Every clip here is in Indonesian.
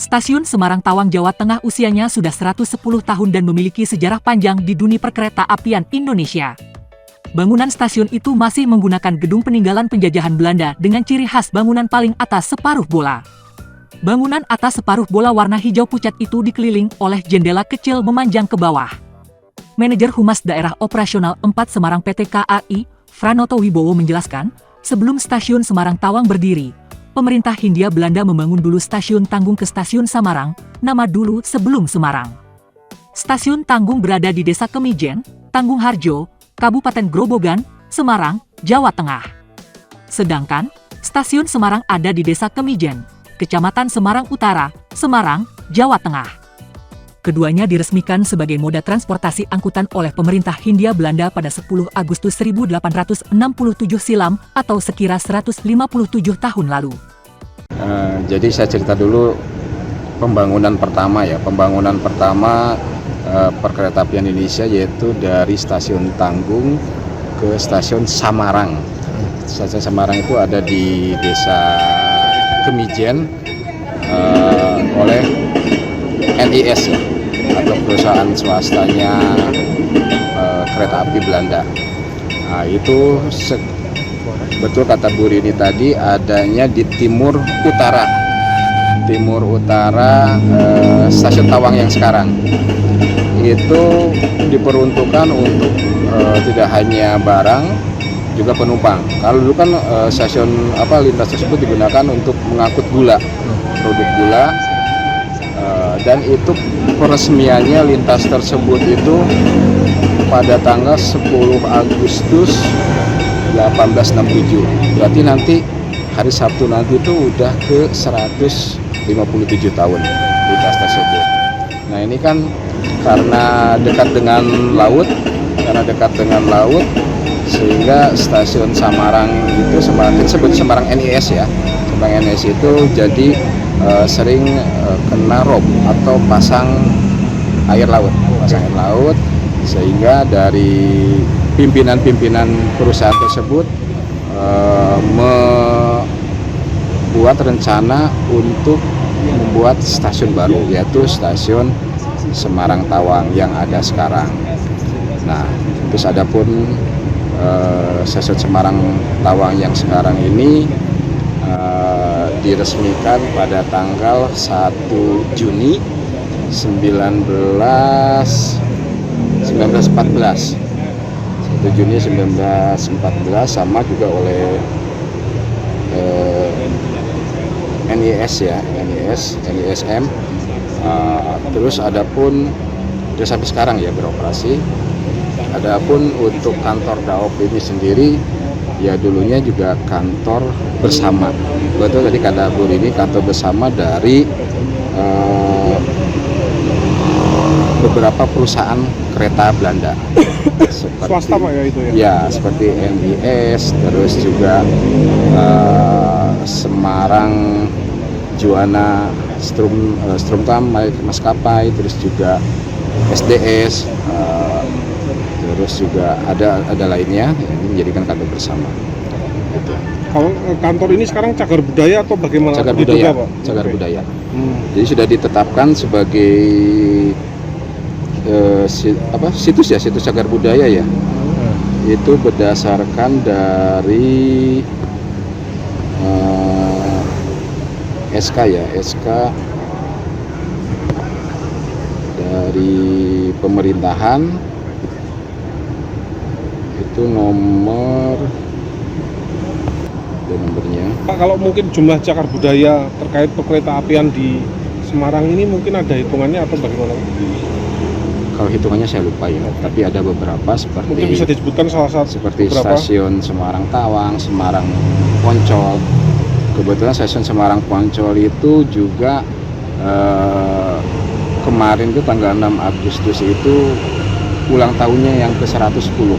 Stasiun Semarang Tawang, Jawa Tengah usianya sudah 110 tahun dan memiliki sejarah panjang di dunia perkereta-apian Indonesia. Bangunan stasiun itu masih menggunakan gedung peninggalan penjajahan Belanda dengan ciri khas bangunan paling atas separuh bola. Bangunan atas separuh bola warna hijau pucat itu dikeliling oleh jendela kecil memanjang ke bawah. Manajer Humas Daerah Operasional 4 Semarang PT KAI, Franoto Wibowo menjelaskan, sebelum stasiun Semarang Tawang berdiri, pemerintah Hindia Belanda membangun dulu stasiun Tanggung ke Stasiun Samarang, nama dulu sebelum Semarang. Stasiun Tanggung berada di Desa Kemijen, Tanggung Harjo, Kabupaten Grobogan, Semarang, Jawa Tengah. Sedangkan, Stasiun Semarang ada di Desa Kemijen, Kecamatan Semarang Utara, Semarang, Jawa Tengah. Keduanya diresmikan sebagai moda transportasi angkutan oleh pemerintah Hindia Belanda pada 10 Agustus 1867 silam atau sekira 157 tahun lalu. Jadi saya cerita dulu pembangunan pertama ya. Pembangunan pertama perkeretaapian Indonesia yaitu dari Stasiun Tanggung ke Stasiun Samarang. Stasiun Samarang itu ada di Desa Kemijen oleh NIS ya, atau perusahaan swastanya kereta api Belanda. Nah, itu betul kata Bu Rini tadi, adanya di timur utara Stasiun Tawang yang sekarang. Itu diperuntukkan untuk tidak hanya barang, juga penumpang. Kalau dulu kan lintas tersebut digunakan untuk mengangkut gula, produk gula. Dan itu peresmiannya lintas tersebut itu pada tanggal 10 Agustus 1867. Berarti nanti hari Sabtu nanti itu udah ke 157 tahun lintas tersebut. Nah ini kan karena dekat dengan laut, sehingga stasiun Samarang itu disebut Semarang NIS ya. Semarang NIS itu jadi sering kena rob atau pasang air laut, sehingga dari pimpinan perusahaan tersebut membuat rencana untuk membuat stasiun baru, yaitu stasiun Semarang Tawang yang ada sekarang. Nah, terus adapun stasiun Semarang Tawang yang sekarang ini diresmikan pada tanggal 1 Juni 1914. 1 Juni 1914 sama juga oleh NIS ya, NISM. Terus adapun sampai sekarang ya beroperasi. Adapun untuk kantor Daop ini sendiri ya dulunya juga kantor bersama. Betul tadi kata Bu ini kantor bersama dari beberapa perusahaan kereta Belanda. Swasta Pak ya itu ya? Ya, seperti NIS, terus juga Semarang Juana Strumtam Maskapai, terus juga SDS, terus juga ada lainnya yang menjadikan kantor bersama. Gitu. Kalau kantor ini sekarang cagar budaya atau bagaimana? Cagar budaya, Pak? Cagar budaya. Jadi sudah ditetapkan sebagai situs cagar budaya ya. Itu berdasarkan dari SK dari pemerintahan, itu nomornya. Pak, kalau mungkin jumlah cagar budaya terkait perkeretaapian di Semarang ini mungkin ada hitungannya atau bagaimana? Kalau hitungannya saya lupa ya, tapi ada beberapa seperti mungkin bisa disebutkan salah satu seperti beberapa? Stasiun Semarang Tawang, Semarang Poncol. Kebetulan stasiun Semarang Poncol itu juga kemarin itu tanggal 6 Agustus itu ulang tahunnya yang ke-110.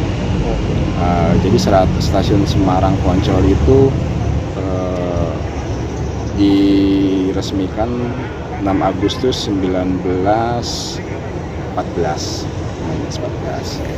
Jadi stasiun Semarang Poncol itu diresmikan 6 Agustus 1914.